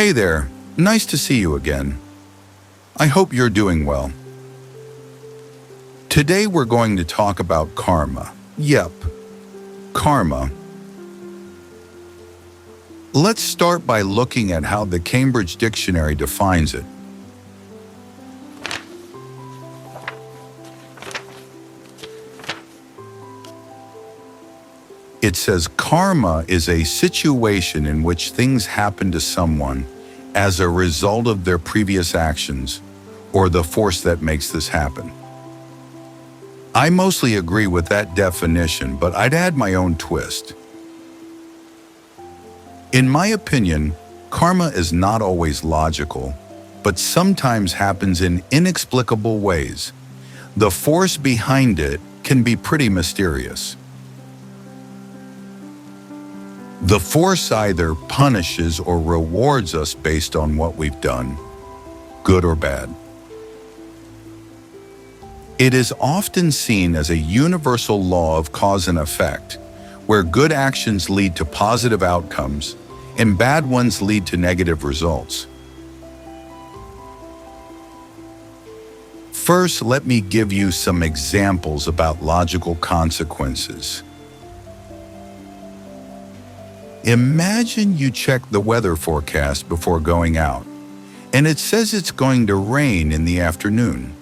Hey there, nice to see you again. I hope you're doing well. Today we're going to talk about karma. Yep, karma. Let's start by looking at how the Cambridge Dictionary defines it. It says karma is a situation in which things happen to someone as a result of their previous actions or the force that makes this happen. I mostly agree with that definition, but I'd add my own twist. In my opinion, karma is not always logical, but sometimes happens in inexplicable ways. The force behind it can be pretty mysterious. The force either punishes or rewards us based on what we've done, good or bad. It is often seen as a universal law of cause and effect, where good actions lead to positive outcomes and bad ones lead to negative results. First, let me give you some examples about logical consequences. Imagine you check the weather forecast before going out, and it says it's going to rain in the afternoon.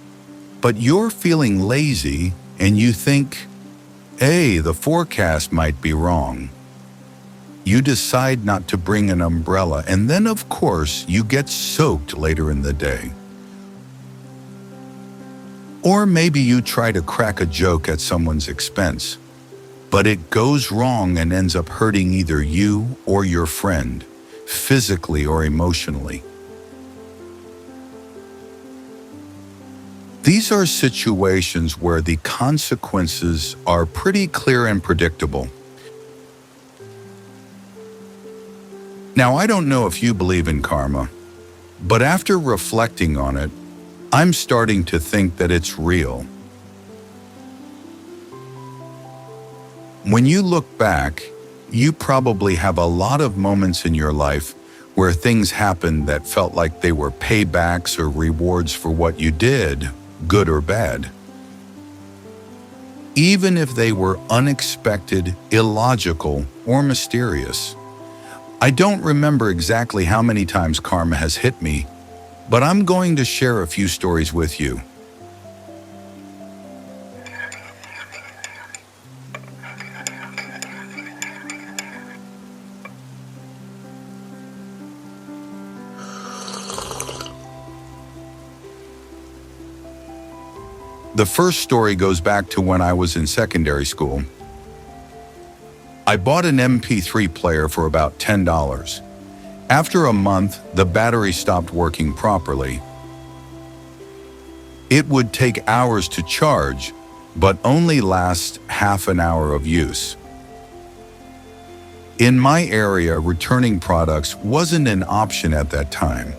But you're feeling lazy and you think, hey, the forecast might be wrong. You decide not to bring an umbrella, and then of course you get soaked later in the day. Or maybe you try to crack a joke at someone's expense, but it goes wrong and ends up hurting either you or your friend, physically or emotionally. These are situations where the consequences are pretty clear and predictable. Now, I don't know if you believe in karma, but after reflecting on it, I'm starting to think that it's real. When you look back, you probably have a lot of moments in your life where things happened that felt like they were paybacks or rewards for what you did, good or bad. Even if they were unexpected, illogical, or mysterious. I don't remember exactly how many times karma has hit me, but I'm going to share a few stories with you. The first story goes back to when I was in secondary school. I bought an MP3 player for about $10. After a month, the battery stopped working properly. It would take hours to charge, but only last half an hour of use. In my area, returning products wasn't an option at that time.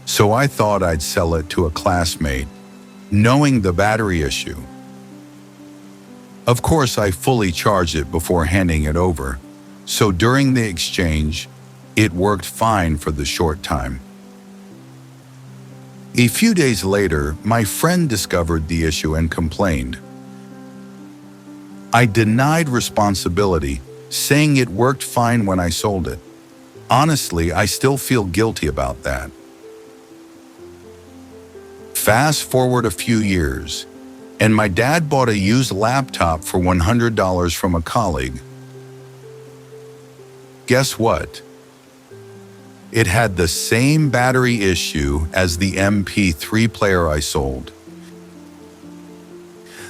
So I thought I'd sell it to a classmate, knowing the battery issue. Of course, I fully charged it before handing it over, so during the exchange, it worked fine for the short time. A few days later, my friend discovered the issue and complained. I denied responsibility, saying it worked fine when I sold it. Honestly, I still feel guilty about that. Fast forward a few years, and my dad bought a used laptop for $100 from a colleague. Guess what? It had the same battery issue as the MP3 player I sold.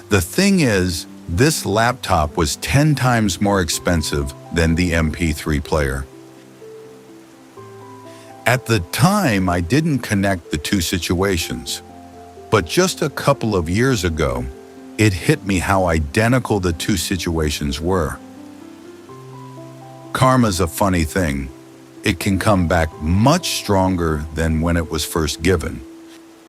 The thing is, this laptop was 10 times more expensive than the MP3 player. At the time, I didn't connect the two situations. But just a couple of years ago, it hit me how identical the two situations were. Karma's a funny thing. It can come back much stronger than when it was first given.